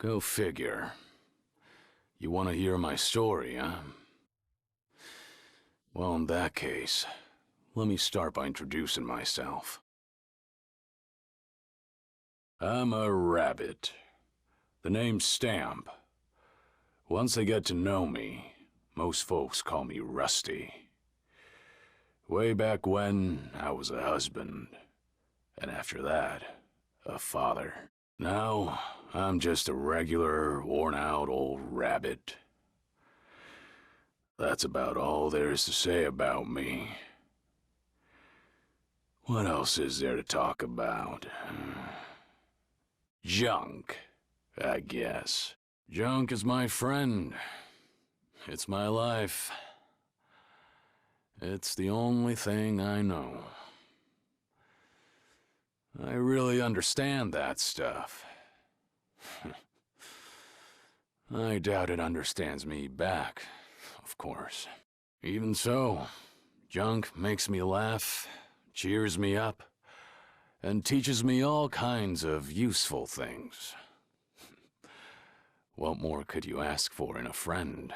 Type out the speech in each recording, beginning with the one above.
Go figure. You want to hear my story, huh? Well, in that case, let me start by introducing myself. I'm a rabbit. The name's Stamp. Once they get to know me, most folks call me Rusty. Way back when, I was a husband. And after that, a father. Now, I'm just a regular, worn-out old rabbit. That's about all there is to say about me. What else is there to talk about? Junk, I guess. Junk is my friend. It's my life. It's the only thing I know. I really understand that stuff. I doubt it understands me back, of course. Even so, junk makes me laugh, cheers me up, and teaches me all kinds of useful things. What more could you ask for in a friend,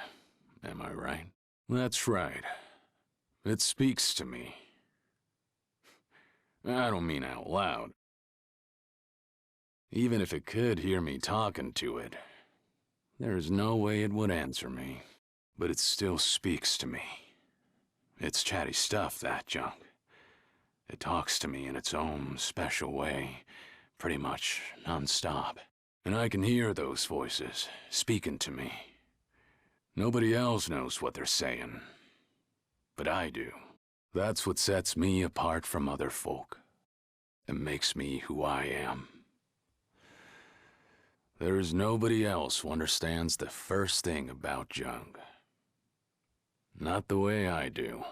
am I right? That's right. It speaks to me. I don't mean out loud. Even if it could hear me talking to it, there is no way it would answer me. But it still speaks to me. It's chatty stuff, that junk. It talks to me in its own special way, pretty much non-stop. And I can hear those voices speaking to me. Nobody else knows what they're saying, but I do. That's what sets me apart from other folk, and makes me who I am. There is nobody else who understands the first thing about junk. Not the way I do.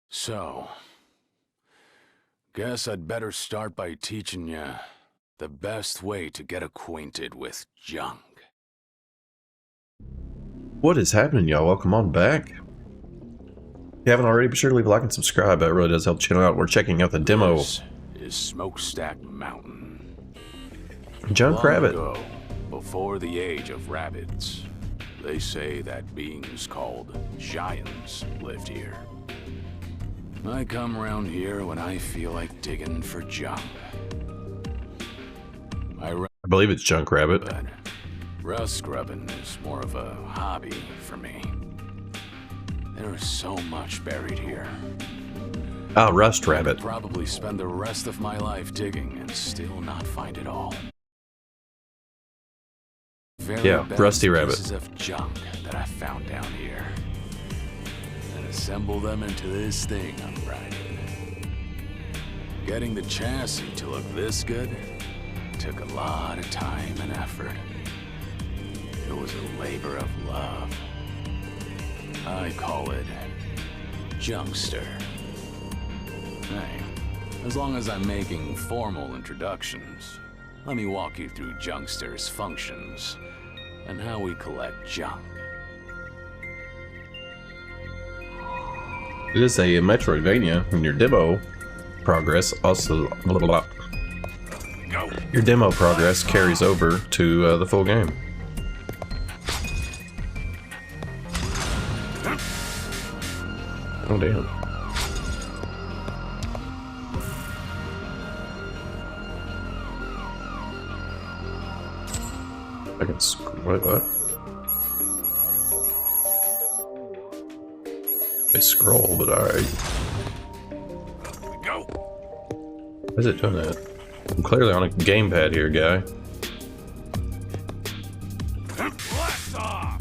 So, guess I'd better start by teaching you the best way to get acquainted with junk. What is happening, y'all? Welcome on back. If you haven't already, be sure to leave a like and subscribe. That really does help the channel out. We're checking out the demo. This is Smokestack Mountain. Junk Rabbit. Long ago, before the age of rabbits, they say that beings called giants lived here. I come around here when I feel like digging for junk. I believe it's Junk Rabbit. But rust scrubbing is more of a hobby for me. There is so much buried here. Ah, Rust Rabbit. I'd probably spend the rest of my life digging and still not find it all. Yeah, Rusty Rabbit. Pieces of junk that I found down here, and assemble them into this thing I'm riding. Getting the chassis to look this good took a lot of time and effort. It was a labor of love. I call it Junkster. Hey, as long as I'm making formal introductions, let me walk you through Junkster's functions and how we collect junk. It is a Metroidvania, and your demo progress also your demo progress carries over to the full game. Oh damn! I can what? They scroll, but alright. Go. Why is it doing that? I'm clearly on a gamepad here, guy. Blast off.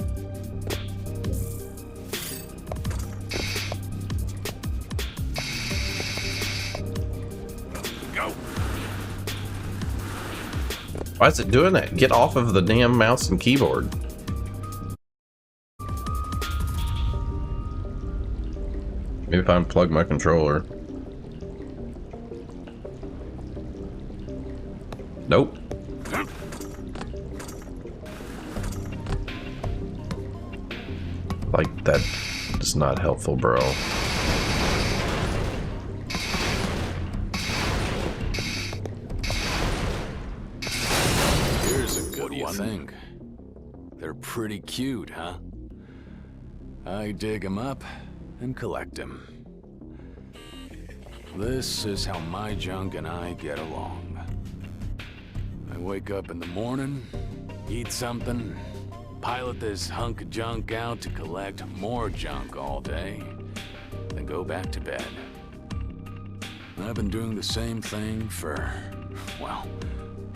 Go. Why is it doing that? Get off of the damn mouse and keyboard. Maybe if I unplug my controller. Nope. Like, that is not helpful, bro. Here's a good one. Think. They're pretty cute, huh? I dig 'em up and collect 'em. This is how my junk and I get along. I wake up in the morning, eat something, pilot this hunk of junk out to collect more junk all day, then go back to bed. I've been doing the same thing for, well,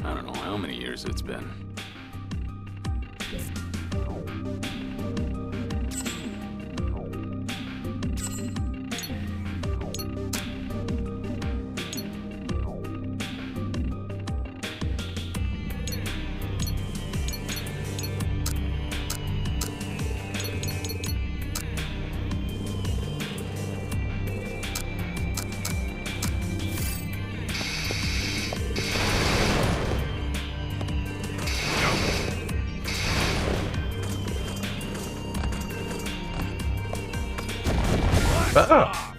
I don't know how many years it's been. Ah!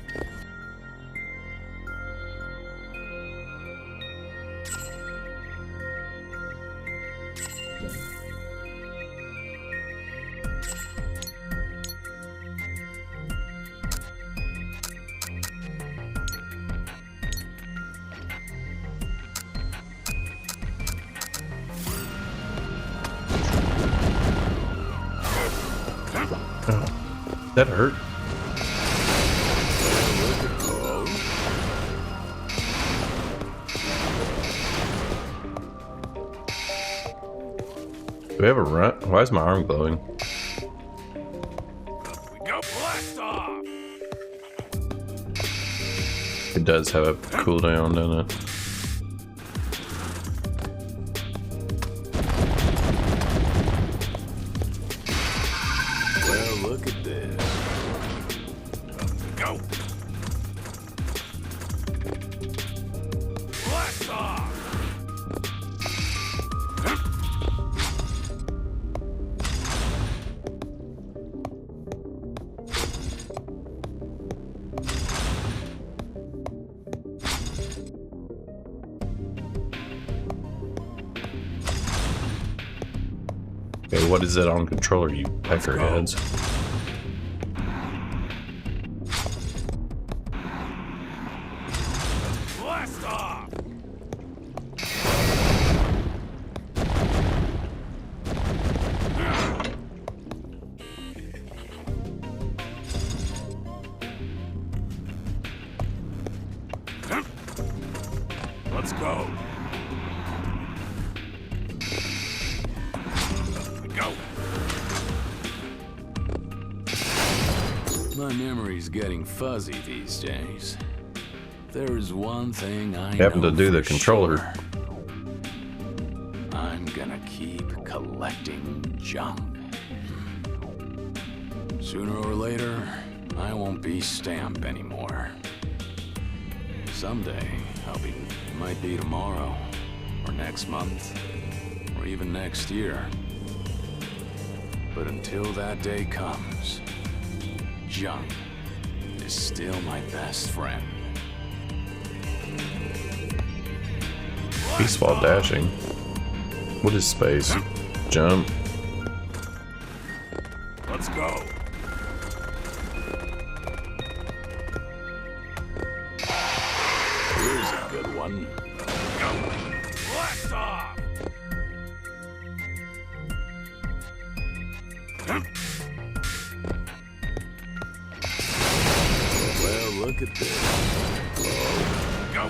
Oh, that hurt. Do we have a run? Why is my arm glowing? We go blast off! It does have a cooldown, doesn't it? Well, look at this. Go! Blast off! Okay, what is it on controller, you peckerheads? Blast off! Let's go. Go. My memory's getting fuzzy these days. There's one thing I Happened know to do the for controller. sure. I'm gonna keep collecting junk. Sooner or later, I won't be Stamp anymore. Someday, it might be tomorrow, or next month, or even next year. But until that day comes, junk is still my best friend. Peace while dashing. What is space? Jump. Let's go. Here's a good one. Go. Blast off. Well, look at this. Whoa. Go.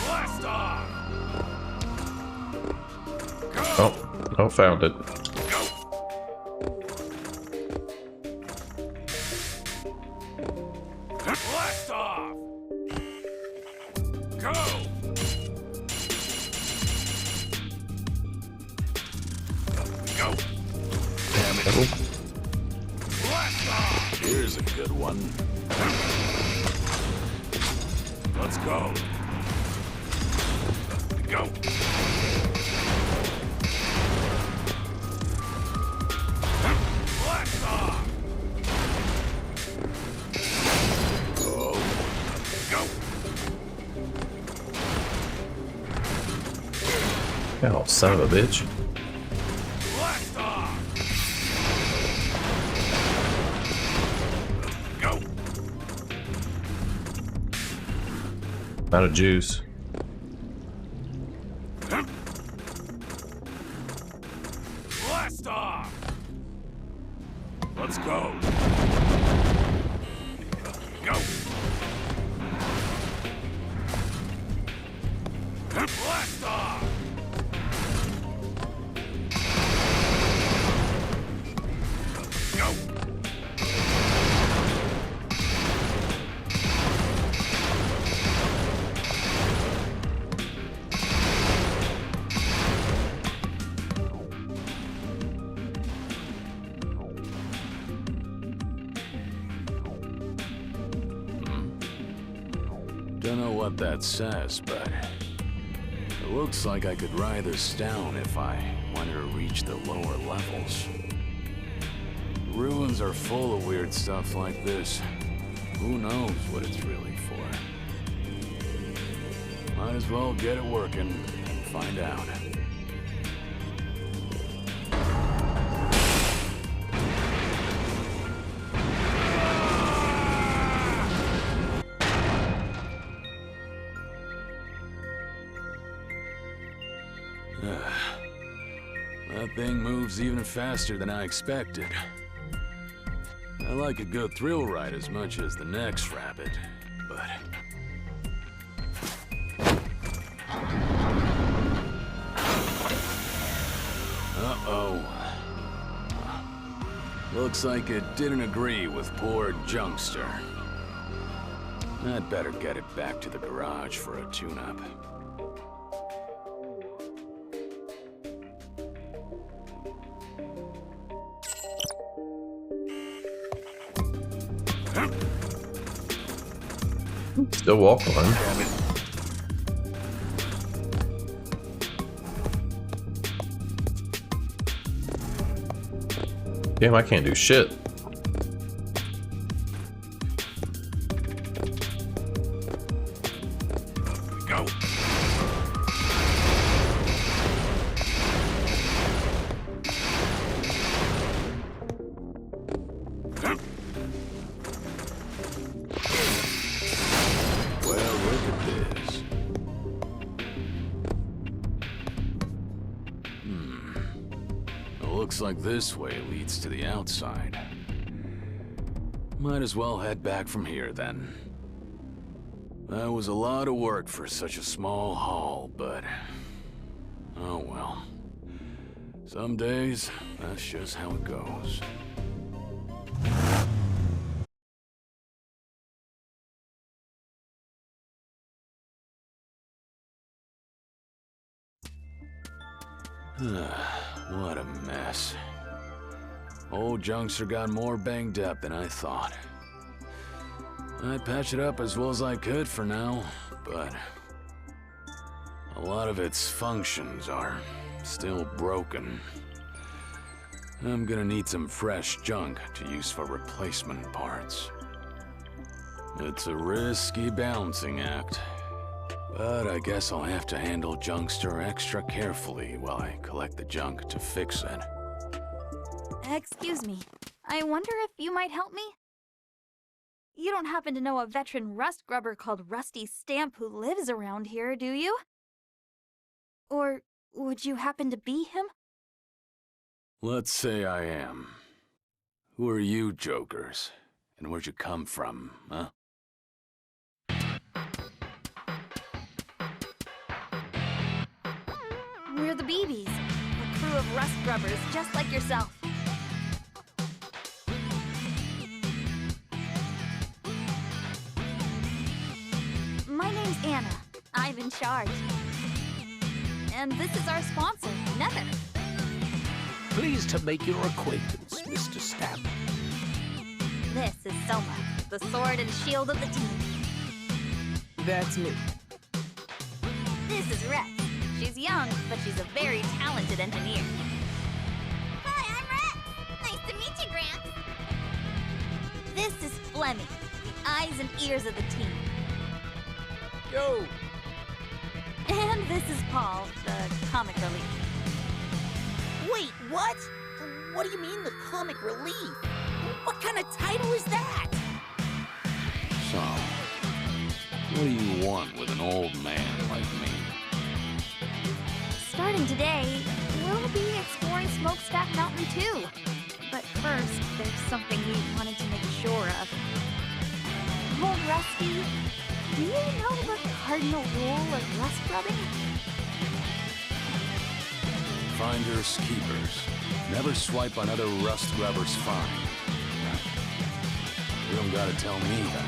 Blast off. Go. Oh, found it. Go. Blast off. Go. Go. Damn it. Blast off. Here's a good one. Let's go. Go. Blast off. Oh. Go. Oh, son of a bitch. Blast off! Go! Out of juice. Blast off! Let's go! Go! Blast off! Go! Don't know what that says, but it looks like I could write this down if I wanted to reach the lower levels. Ruins are full of weird stuff like this. Who knows what it's really for? Might as well get it working and find out. That thing moves even faster than I expected. I like a good thrill ride as much as the next rabbit, but... Uh-oh. Looks like it didn't agree with poor Junkster. I'd better get it back to the garage for a tune-up. Still walk on. Damn, I can't do shit. Go. Looks like this way leads to the outside. Might as well head back from here then. That was a lot of work for such a small haul, but... oh well. Some days, that's just how it goes. What a mess. Old Junkster got more banged up than I thought. I patched it up as well as I could for now, but a lot of its functions are still broken. I'm gonna need some fresh junk to use for replacement parts. It's a risky balancing act. But I guess I'll have to handle Junkster extra carefully while I collect the junk to fix it. Excuse me. I wonder if you might help me? You don't happen to know a veteran rust grubber called Rusty Stamp who lives around here, do you? Or would you happen to be him? Let's say I am. Who are you, jokers? And where'd you come from, huh? We're the BBs, a crew of rust grubbers just like yourself. My name's Anna. I'm in charge. And this is our sponsor, Nether. Pleased to make your acquaintance, Mr. Stamp. This is Soma, the sword and shield of the team. That's me. This is Rex. She's young, but she's a very talented engineer. Hi, I'm Rex. Nice to meet you, Gramps. This is Flemmy, the eyes and ears of the team. Yo! And this is Paul, the comic relief. Wait, what? What do you mean the comic relief? What kind of title is that? So, what do you want with an old man like me? Starting today, we'll be exploring Smokestack Mountain too. But first, there's something we wanted to make sure of. Old Rusty, do you know the cardinal rule of rust rubbing? Finders keepers. Never swipe on other rust rubbers' find. You don't gotta tell me that.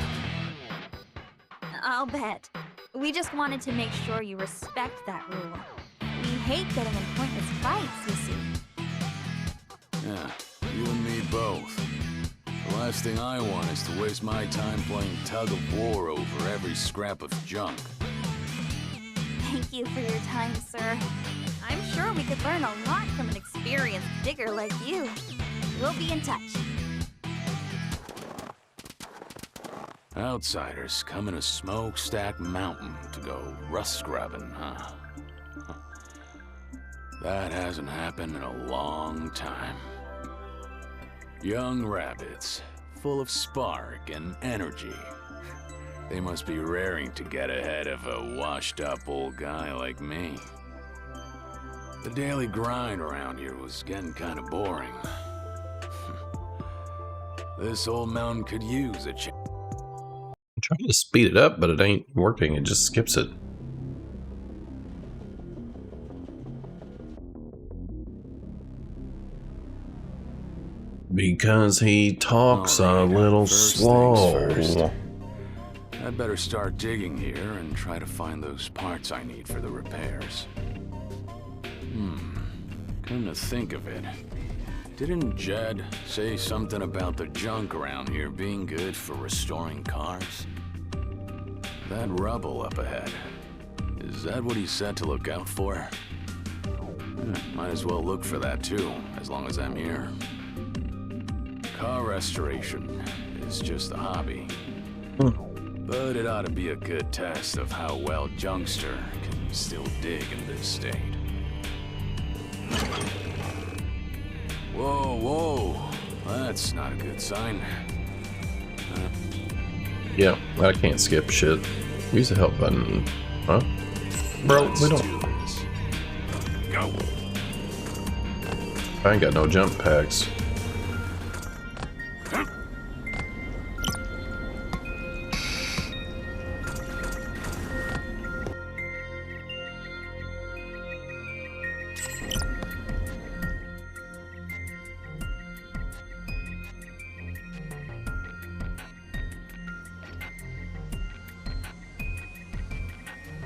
I'll bet. We just wanted to make sure you respect that rule. We hate getting in pointless fights, you see. Yeah, you and me both. The last thing I want is to waste my time playing tug of war over every scrap of junk. Thank you for your time, sir. I'm sure we could learn a lot from an experienced digger like you. We'll be in touch. Outsiders coming to Smokestack Mountain to go rust scrubbing, huh? That hasn't happened in a long time. Young rabbits, full of spark and energy. They must be raring to get ahead of a washed-up old guy like me. The daily grind around here was getting kind of boring. This old mountain could use a change. I'm trying to speed it up, but it ain't working. It just skips it. Because he talks a little slow. I'd better start digging here and try to find those parts I need for the repairs. Come to think of it, didn't Jed say something about the junk around here being good for restoring cars? That rubble up ahead, is that what he said to look out for? Might as well look for that too, as long as I'm here. Car restoration is just a hobby. But it ought to be a good test of how well Junkster can still dig in this state. Whoa, whoa. That's not a good sign. Yeah, I can't skip shit. Use the help button. Huh? Bro, Let's we do don't. this. Go. I ain't got no jump packs.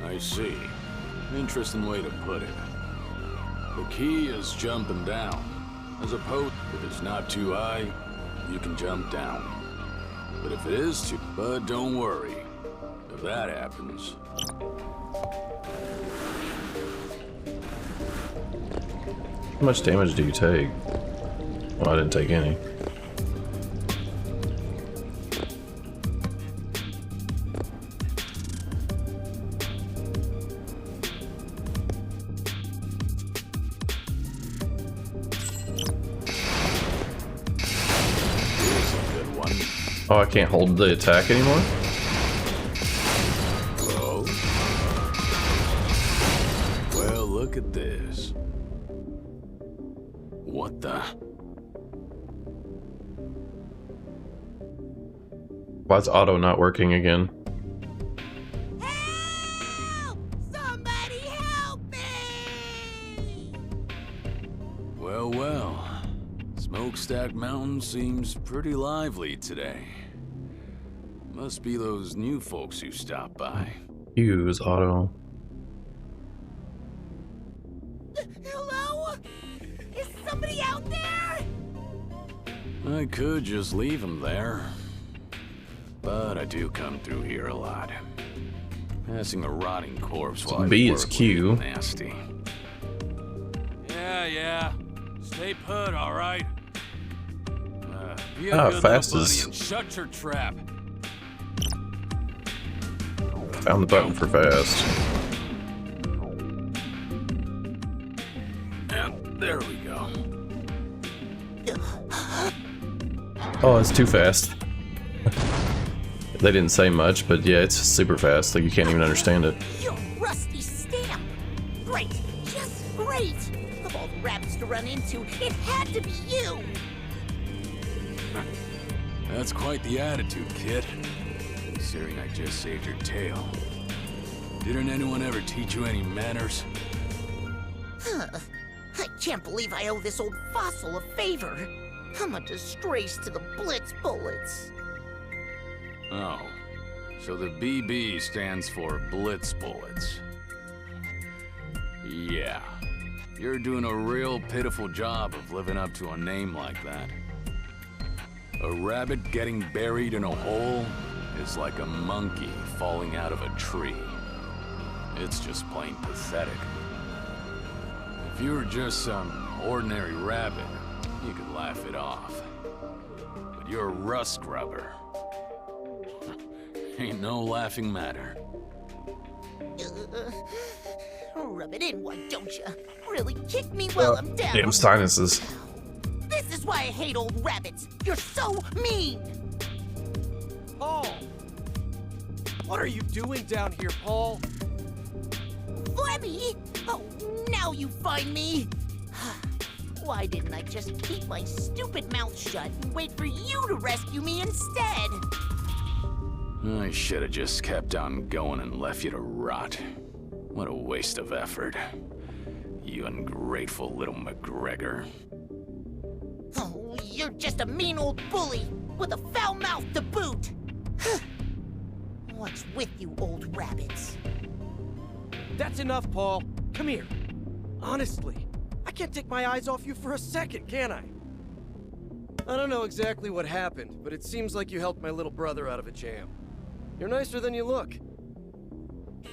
I see. Interesting way to put it. The key is jumping down. As opposed, if it's not too high, you can jump down. But if it is too... But don't worry. If that happens... How much damage do you take? Well, I didn't take any. Oh, I can't hold the attack anymore? Hello? Well, look at this. What the? Why is auto not working again? Help! Somebody help me! Well, well. Smokestack Mountain seems pretty lively today. Must be those new folks who stopped by. Use auto. Hello? Is somebody out there? I could just leave him there. But I do come through here a lot. Passing a rotting corpse while I B work is would Q. be nasty. Yeah. Stay put, all right? Be a good fast little is- buddy and shut your trap. Found the button for fast. And there we go. Oh, it's too fast. They didn't say much, but yeah, it's super fast. Like you can't even understand it. You're Rusty Stamp. Great, just great. Of all the rabbits to run into, it had to be you. That's quite the attitude, kid. Considering I just saved your tail. Didn't anyone ever teach you any manners? I can't believe I owe this old fossil a favor. I'm a disgrace to the Blitz Bullets. Oh, so the BB stands for Blitz Bullets. Yeah, you're doing a real pitiful job of living up to a name like that. A rabbit getting buried in a hole is like a monkey falling out of a tree. It's just plain pathetic. If you were just some ordinary rabbit, you could laugh it off. But you're a rust grubber. Ain't no laughing matter. Rub it in, why don't you? Really kick me while I'm down. Damn sinuses. This is why I hate old rabbits. You're so mean. Paul! What are you doing down here, Paul? Flemmy? Oh, now you find me. Why didn't I just keep my stupid mouth shut and wait for you to rescue me instead? I should have just kept on going and left you to rot. What a waste of effort. You ungrateful little McGregor. Oh, you're just a mean old bully with a foul mouth to boot. What's with you old rabbits? That's enough, Paul. Come here. Honestly, I can't take my eyes off you for a second, can I? I don't know exactly what happened, but it seems like you helped my little brother out of a jam. You're nicer than you look.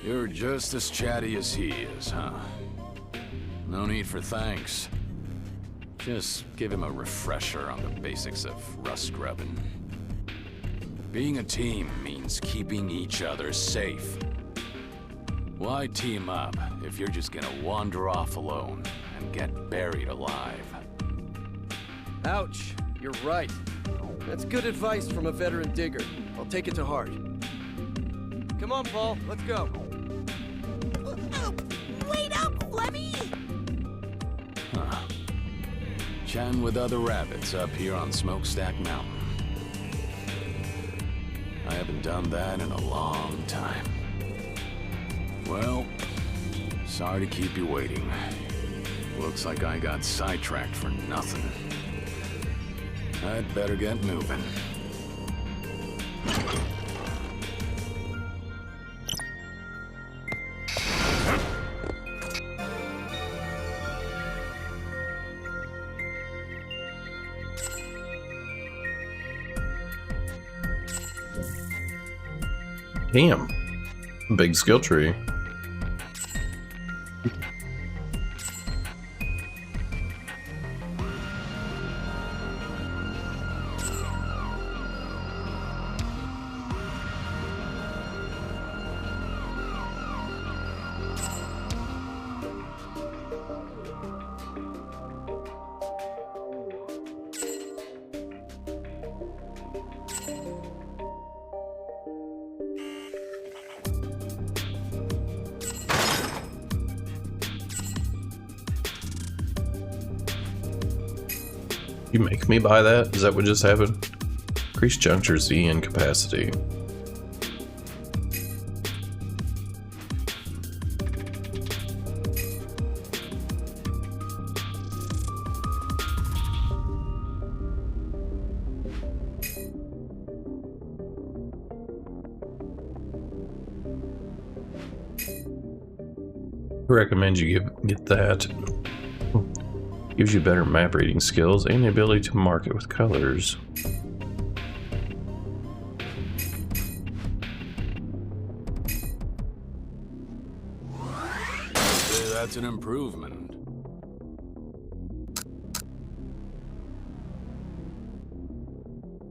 You're just as chatty as he is, huh? No need for thanks. Just give him a refresher on the basics of rust grubbing. Being a team means keeping each other safe. Why team up if you're just gonna wander off alone and get buried alive? Ouch. You're right. That's good advice from a veteran digger. I'll take it to heart. Come on, Paul. Let's go. Wait up, Flemmy! Huh. Chatting with other rabbits up here on Smokestack Mountain. I haven't done that in a long time. Well, sorry to keep you waiting. Looks like I got sidetracked for nothing. I'd better get moving. Damn. Big skill tree. You make me buy that? Is that what just happened? Increase Junkster Z incapacity. I recommend you get that. Gives you better map reading skills and the ability to mark it with colors. That's an improvement.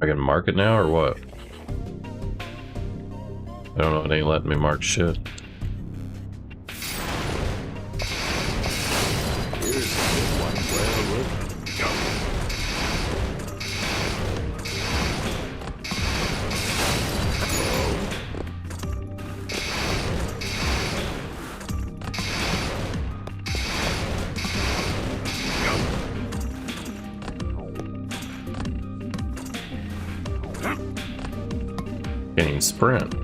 I can mark it now or what? I don't know, it ain't letting me mark shit. Here's Can't even sprint.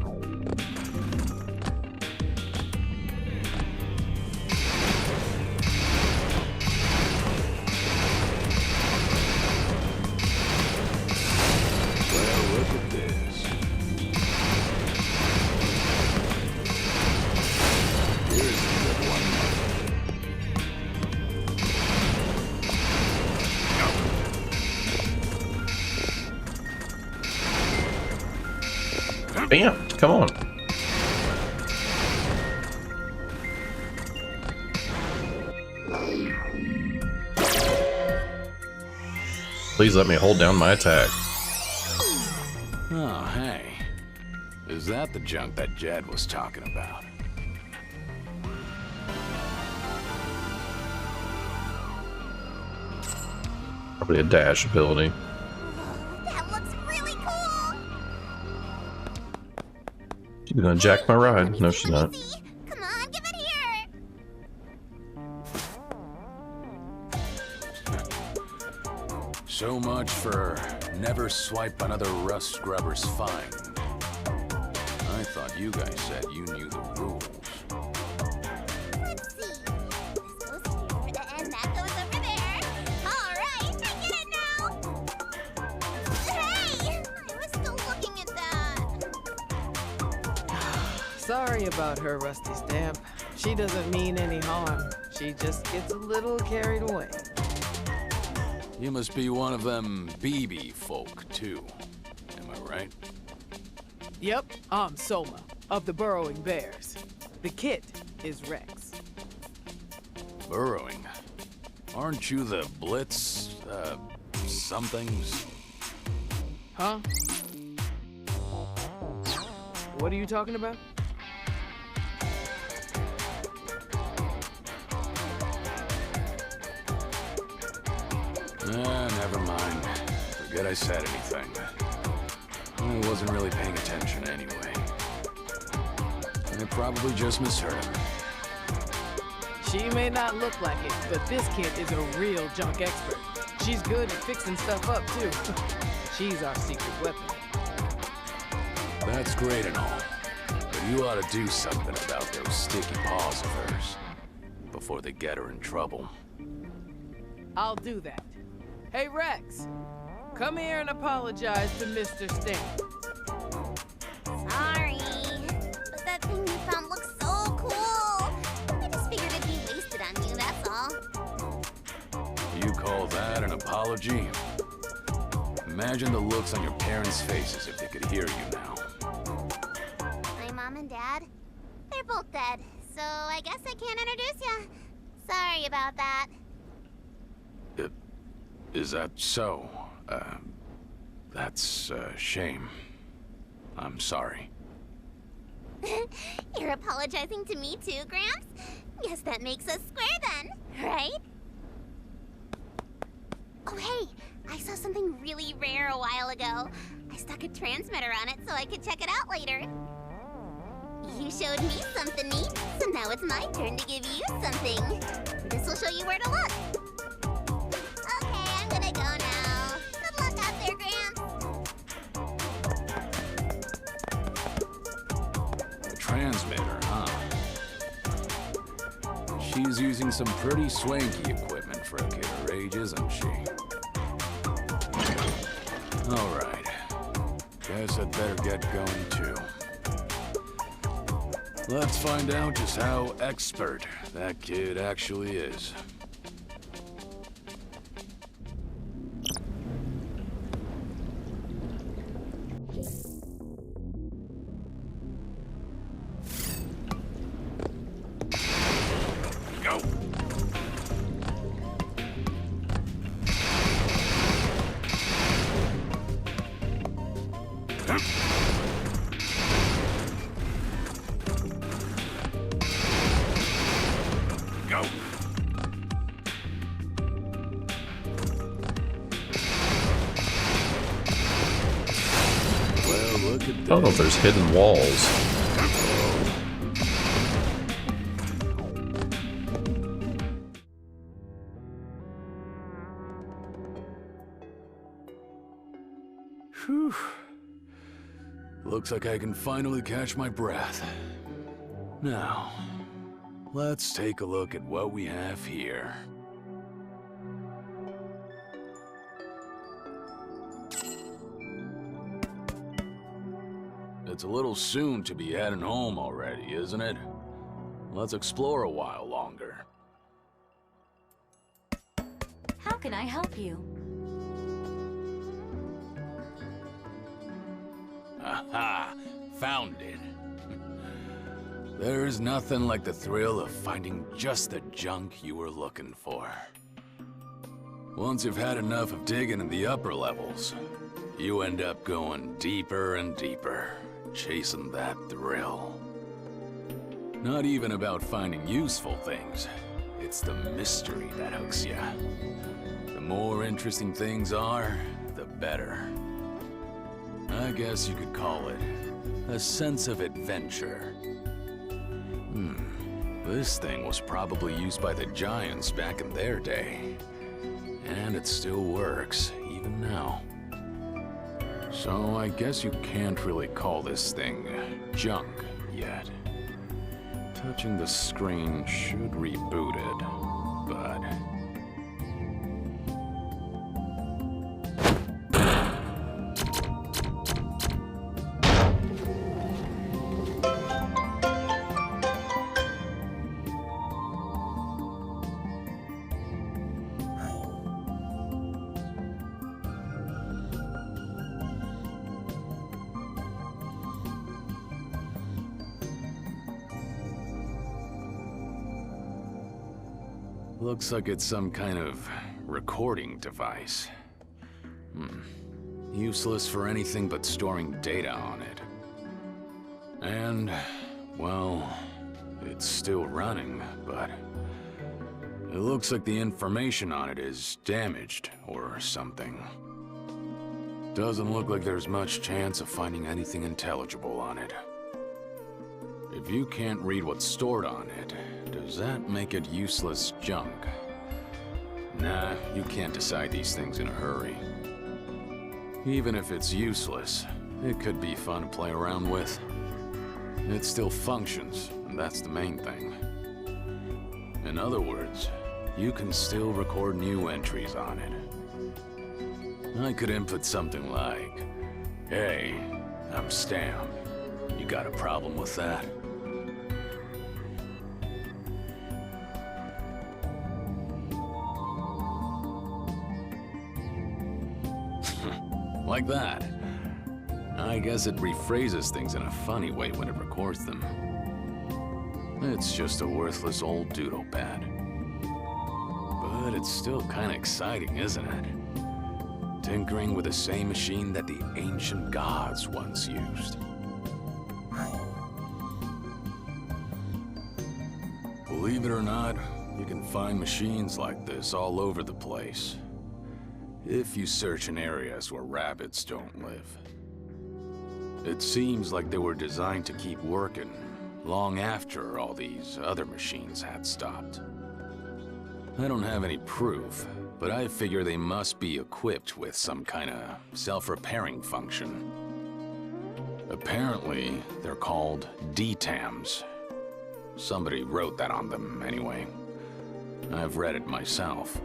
Well, look at this. Here's a good one. Bam! Come on. Please let me hold down my attack. Oh, hey. Is that the junk that Jed was talking about? Probably a dash ability. That looks really cool. She's gonna jack my ride. No, she's not. See? Come on, give it here. So much for never swipe another rust scrubber's find. I thought you guys said you knew the rules. Let's see. This goes here, and that goes over there. All right, I get it now. Hey, I was still looking at that. Sorry about her, Rusty Stamp. She doesn't mean any harm. She just gets a little carried away. You must be one of them BB folk, too. Am I right? Yep, I'm Soma, of the Burrowing Bears. The kit is Rex. Burrowing. Aren't you the Blitz, somethings? Huh? What are you talking about? Never mind. Forget I said anything. I wasn't really paying attention anyway. I probably just misheard him. She may not look like it, but this kid is a real junk expert. She's good at fixing stuff up, too. She's our secret weapon. That's great and all, but you ought to do something about those sticky paws of hers before they get her in trouble. I'll do that. Hey, Rex, come here and apologize to Mr. Stamp. Sorry, but that thing you found looks so cool. I just figured it'd be wasted on you, that's all. You call that an apology? Imagine the looks on your parents' faces if they could hear you now. My mom and dad, they're both dead, so I guess I can't introduce you. Sorry about that. Is that so? That's a shame. I'm sorry. You're apologizing to me too, Gramps? Guess that makes us square then, right? Oh, hey, I saw something really rare a while ago. I stuck a transmitter on it so I could check it out later. You showed me something neat, so now it's my turn to give you something. This will show you where to look. Okay, I'm gonna go now. Good luck out there, Gramps. A transmitter, huh? She's using some pretty swanky equipment for a kid her age, isn't she? All right. Guess I'd better get going, too. Let's find out just how expert that kid actually is. Go! Go! I don't know if there's hidden walls. Whew. Looks like I can finally catch my breath. Now, let's take a look at what we have here. It's a little soon to be heading home already, isn't it? Let's explore a while longer. How can I help you? Aha! Found it. There's nothing like the thrill of finding just the junk you were looking for. Once you've had enough of digging in the upper levels, you end up going deeper and deeper, chasing that thrill. Not even about finding useful things. It's the mystery that hooks you. The more interesting things are, the better. I guess you could call it a sense of adventure. This thing was probably used by the giants back in their day. And it still works, even now. So I guess you can't really call this thing junk yet. Touching the screen should reboot it, but... Looks like it's some kind of recording device. Useless for anything but storing data on it. And, well, it's still running, but it looks like the information on it is damaged or something. Doesn't look like there's much chance of finding anything intelligible on it. If you can't read what's stored on it, does that make it useless junk? Nah, you can't decide these things in a hurry. Even if it's useless, it could be fun to play around with. It still functions, and that's the main thing. In other words, you can still record new entries on it. I could input something like, "Hey, I'm Stam. You got a problem with that?" Like that. I guess it rephrases things in a funny way when it records them. It's just a worthless old doodle pad. But it's still kind of exciting, isn't it? Tinkering with the same machine that the ancient gods once used. Believe it or not, you can find machines like this all over the place. If you search in areas where rabbits don't live. It seems like they were designed to keep working long after all these other machines had stopped. I don't have any proof, but I figure they must be equipped with some kind of self-repairing function. Apparently, they're called DTAMs. Somebody wrote that on them, anyway. I've read it myself.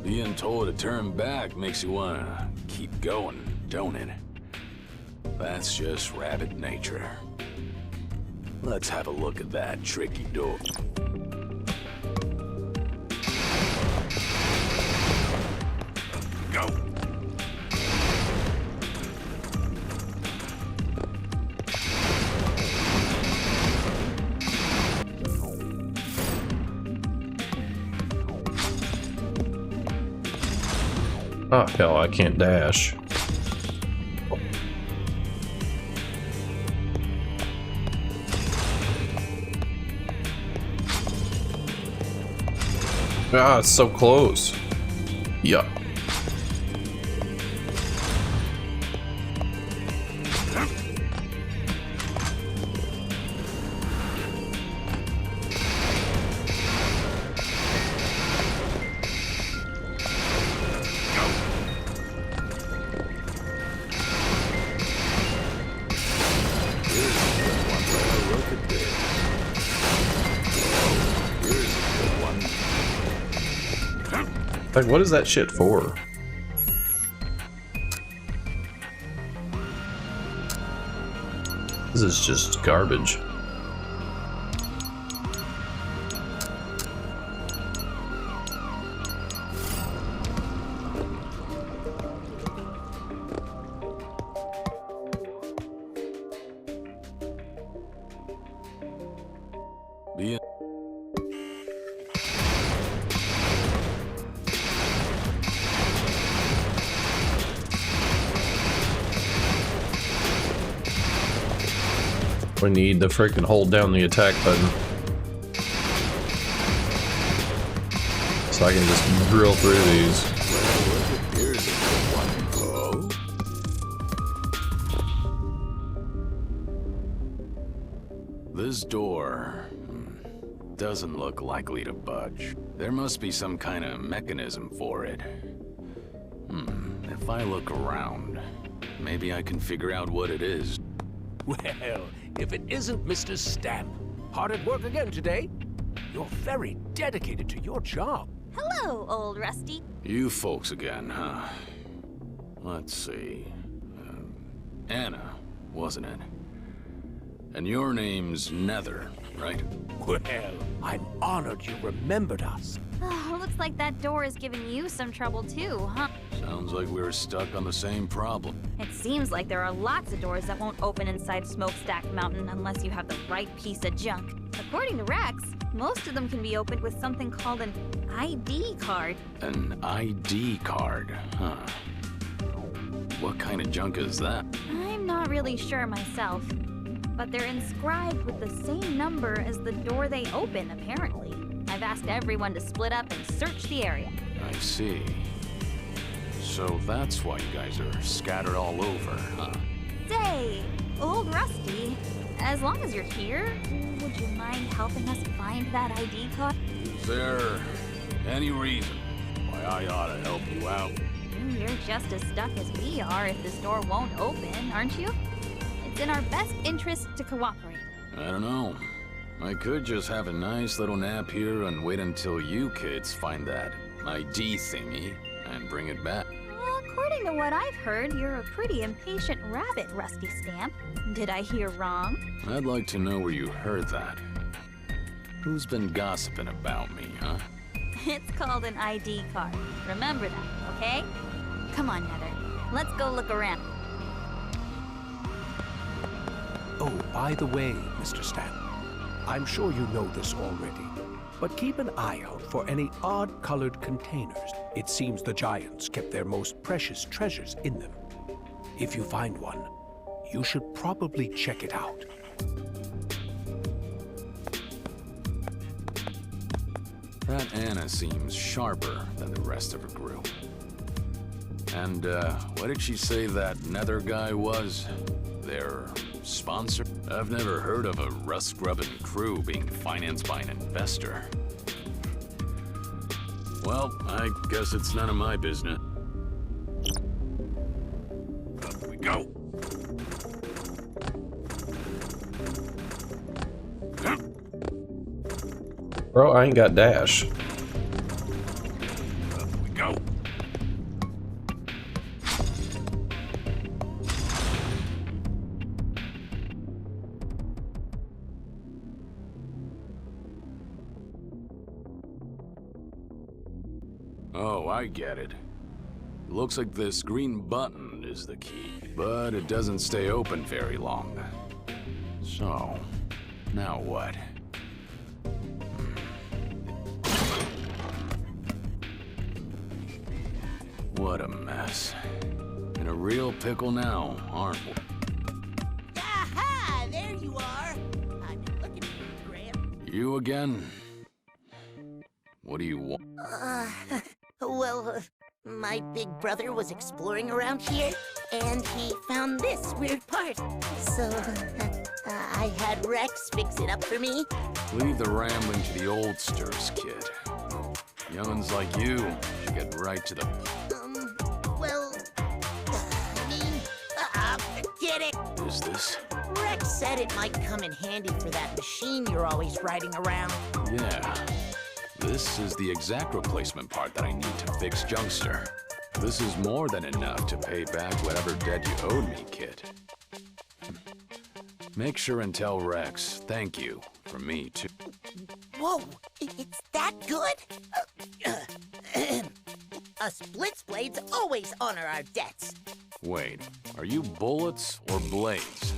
Being told to turn back makes you wanna keep going, don't it? That's just rabbit nature. Let's have a look at that tricky door. go. Oh, hell, I can't dash. Ah, it's so close. Yup. Like, what is that shit for? This is just garbage. Be We need to freaking hold down the attack button. So I can just drill through these. Here's a good one. Oh. This door doesn't look likely to budge. There must be some kind of mechanism for it. If I look around, maybe I can figure out what it is. Well, if it isn't Mr. Stamp. Hard at work again today. You're very dedicated to your job. Hello, old Rusty. You folks again, huh? Let's see. Anna, wasn't it? And your name's Nether, right? Well, I'm honored you remembered us. Oh, looks like that door is giving you some trouble too, huh? Sounds like we were stuck on the same problem. It seems like there are lots of doors that won't open inside Smokestack Mountain unless you have the right piece of junk. According to Rex, most of them can be opened with something called an ID card. An ID card, huh? What kind of junk is that? I'm not really sure myself, but they're inscribed with the same number as the door they open, apparently. I've asked everyone to split up and search the area. I see. So that's why you guys are scattered all over, huh? Say, old Rusty, as long as you're here, would you mind helping us find that ID card? Is there any reason why I ought to help you out? You're just as stuck as we are if this door won't open, aren't you? It's in our best interest to cooperate. I don't know. I could just have a nice little nap here and wait until you kids find that ID thingy and bring it back. Well, according to what I've heard, you're a pretty impatient rabbit, Rusty Stamp. Did I hear wrong? I'd like to know where you heard that. Who's been gossiping about me, huh? It's called an ID card. Remember that, okay? Come on, Nether. Let's go look around. Oh, by the way, Mr. Stamp, I'm sure you know this already, but keep an eye out for any odd-colored containers. It seems the giants kept their most precious treasures in them. If you find one, you should probably check it out. That Anna seems sharper than the rest of her group. And, what did she say that Nether guy was? Their sponsor? I've never heard of a rust-grubbing crew being financed by an investor. Well, I guess it's none of my business. Up we go. Bro, I ain't got dash. Up we go. Oh, I get it. Looks like this green button is the key, but it doesn't stay open very long. So, now what? What a mess. In a real pickle now, aren't we? Aha! There you are. I've been looking for you, Graham. You again? What do you want? My big brother was exploring around here, and he found this weird part. So, I had Rex fix it up for me. Leave the rambling to the oldsters, kid. Young'uns like you should get right to the... Forget it. Is this? Rex said it might come in handy for that machine you're always riding around. Yeah. This is the exact replacement part that I need to fix Junkster. This is more than enough to pay back whatever debt you owed me, kid. Make sure and tell Rex thank you from me, too. Whoa, it's that good? Us Blitzblades always honor our debts. Wait, are you bullets or blades?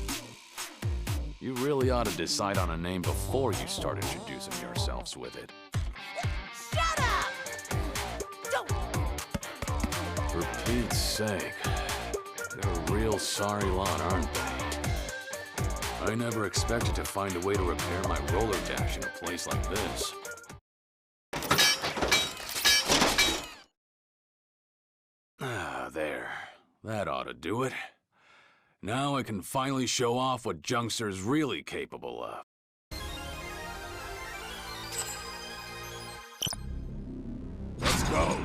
You really ought to decide on a name before you start introducing yourselves with it. Shut up! Don't! For Pete's sake, they're a real sorry lot, aren't they? I never expected to find a way to repair my roller dash in a place like this. Ah, there. That ought to do it. Now I can finally show off what Junkster's really capable of. Let's go!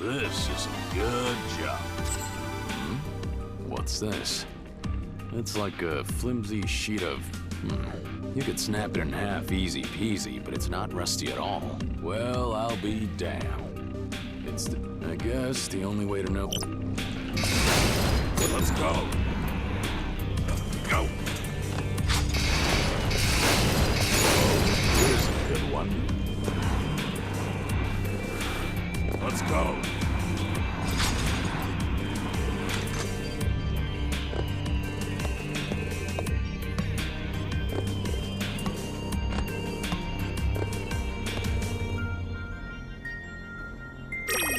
This is a good job. What's this? It's like a flimsy sheet of... You could snap it in half easy peasy, but it's not rusty at all. Well, I'll be damned. It's, I guess, the only way to know... Let's go! Go! Here's a good one. Let's go!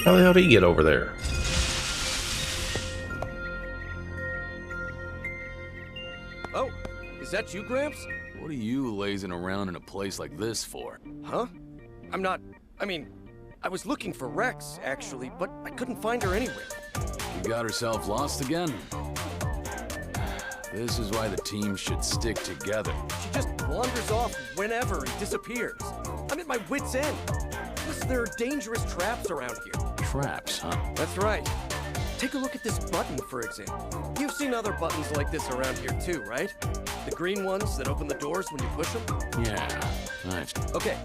How the hell did he get over there? Oh, is that you, Gramps? What are you lazing around in a place like this for? Huh? I was looking for Rex, actually, but I couldn't find her anywhere. You got herself lost again? This is why the team should stick together. She just wanders off whenever and disappears. I'm at my wit's end. Plus, there are dangerous traps around here. Traps, huh? That's right. Take a look at this button, for example. You've seen other buttons like this around here too, right? The green ones that open the doors when you push them? Yeah, I've... Okay,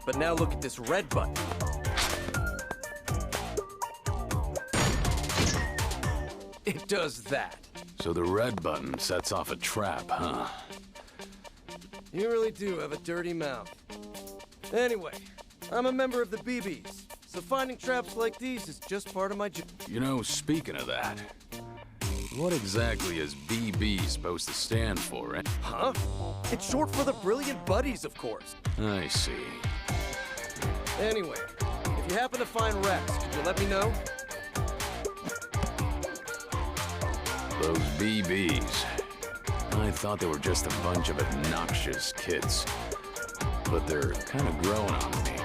but now look at this red button. It does that. So the red button sets off a trap, huh? You really do have a dirty mouth. Anyway, I'm a member of the BBs, so finding traps like these is just part of my job. You know, speaking of that, what exactly is BB supposed to stand for, eh? Huh? It's short for the Brilliant Buddies, of course. I see. Anyway, if you happen to find Rex, could you let me know? Those BBs. I thought they were just a bunch of obnoxious kids. But they're kind of growing on me.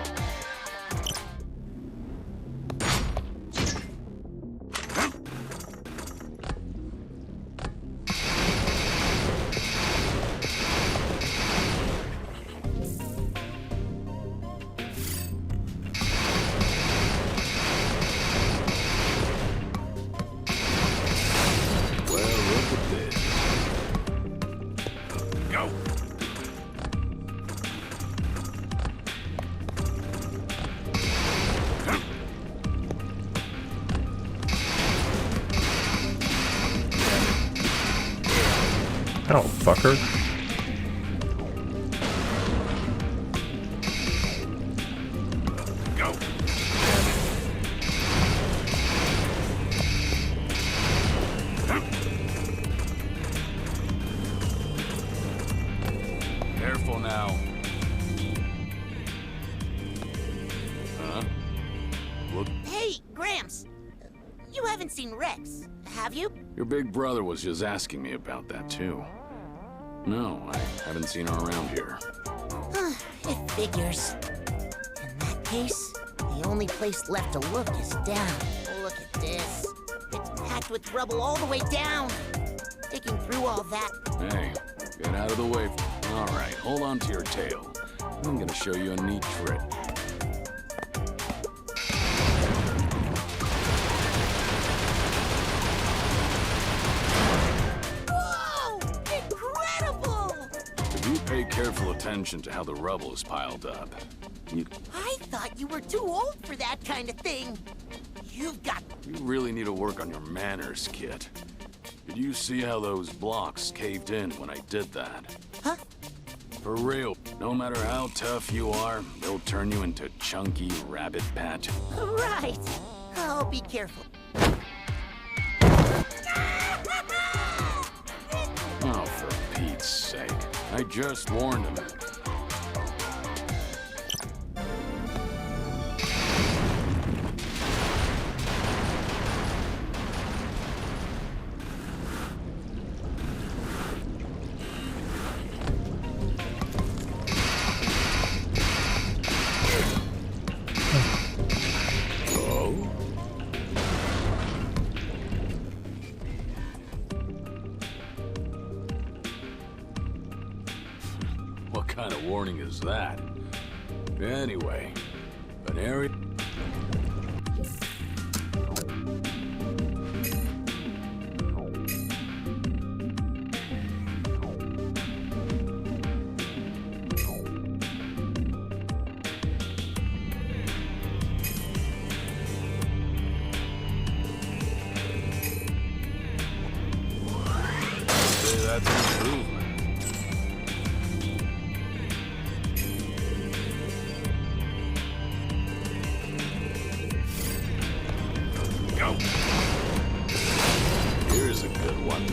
Well, look at this. Go! Oh, fucker. Go. Careful now. Huh? Look, Hey, Gramps. You haven't seen Rex, have you? your big brother was just asking me about that too. No, I haven't seen her around here. It figures. In that case, the only place left to look is down. Look at this. It's packed with rubble all the way down. Digging through all that. Hey, get out of the way. All right, hold on to your tail. I'm gonna show you a neat trick. Whoa! Incredible! If you pay careful attention to how the rubble is piled up, you I thought you were too old for that kind of thing. You've got... You really need to work on your manners, kid. Did you see how those blocks caved in when I did that? Huh? For real, no matter how tough you are, they'll turn you into chunky rabbit patch. Right. I'll be careful. Oh, for Pete's sake. I just warned him. What kind of warning is that? Anyway, an area... Say that's an improvement. Go. Here's a good one.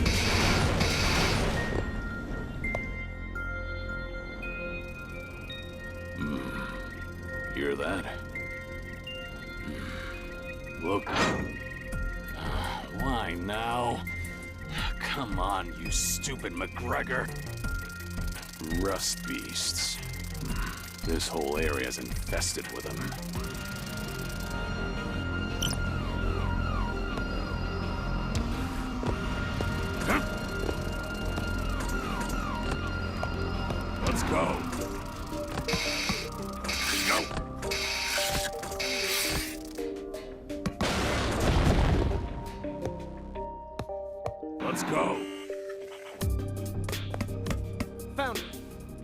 Hear that? Look. Why now? Come on, you stupid McGregor. Rust beasts. This whole area is infested with them. Let's go. Go. Let's go. Found her.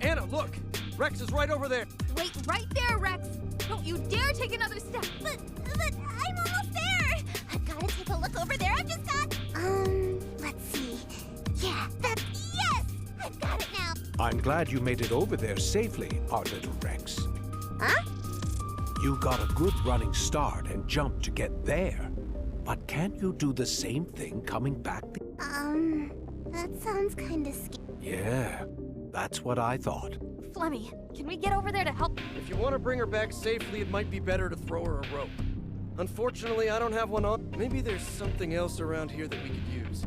Anna, look. Rex is right over there. Wait right there, Rex. Don't you dare take another step. But I'm almost there. I've got to take a look over there. I've just got... let's see. Yeah, yes! I've got it now. I'm glad you made it over there safely, our little Rex. Huh? You got a good running start and jumped to get there. But can you do the same thing coming back? That sounds kind of scary. Yeah, that's what I thought. Flemmy, can we get over there to help? If you want to bring her back safely, it might be better to throw her a rope. Unfortunately, I don't have one on. Maybe there's something else around here that we could use.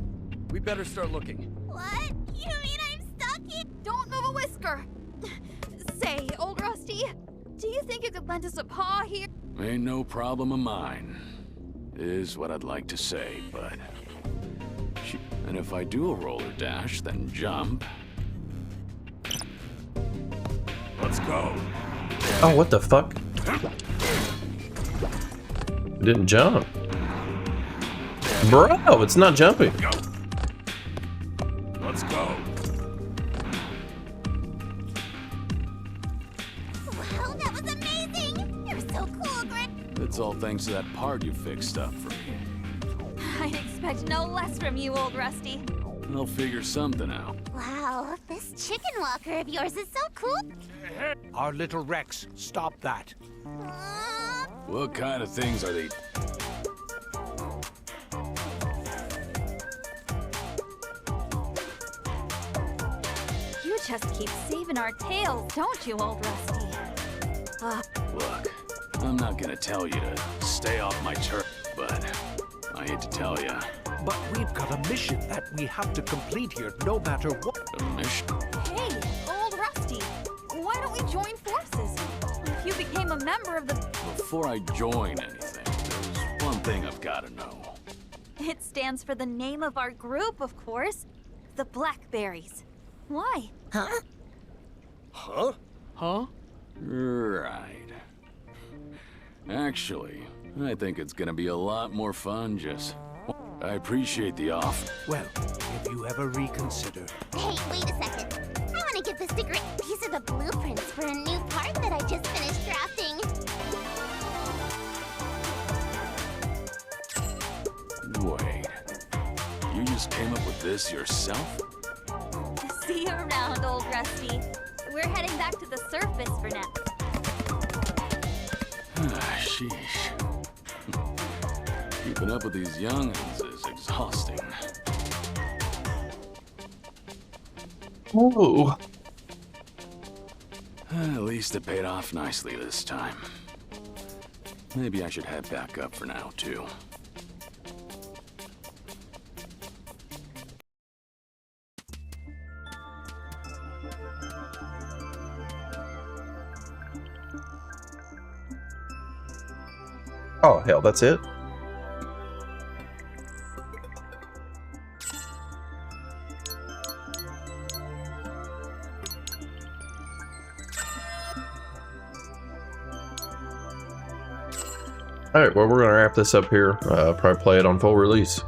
We better start looking. What? You mean I'm stuck here? Don't move a whisker. Say, old Rusty, do you think you could lend us a paw here? Ain't no problem of mine. Is what I'd like to say, but... And if I do a roller dash, then jump... Let's go. Oh, what the fuck? It didn't jump. Bro, it's not jumping. Go. Let's go. Wow, that was amazing! You're so cool, Greg. It's all thanks to that part you fixed up for me. I expect no less from you, old Rusty. I'll figure something out. Wow, this chicken walker of yours is so cool. Our little Rex, stop that. What kind of things are they? You just keep saving our tails, don't you, old Rusty? Look, I'm not gonna tell you to stay off my turf, but I hate to tell you, But we've got a mission that we have to complete here, no matter what. the mission. Hey, old Rusty, why don't we join forces? If you became a member of the... Before I join anything, there's one thing I've got to know. It stands for the name of our group, of course. The Blackberries. Why? Huh? Huh? Right. Actually, I think it's gonna be a lot more fun just... I appreciate the offer. Well, if you ever reconsider. Hey, wait a second. I want to get the secret. These are the blueprints for a new part that I just finished drafting. Wait. You just came up with this yourself? See you around, old Rusty. We're heading back to the surface for now. Sheesh. Keeping up with these young'uns is exhausting. Ooh. At least it paid off nicely this time. Maybe I should head back up for now, too. Oh, hell, that's it? Alright, well, we're going to wrap this up here. Probably play it on full release.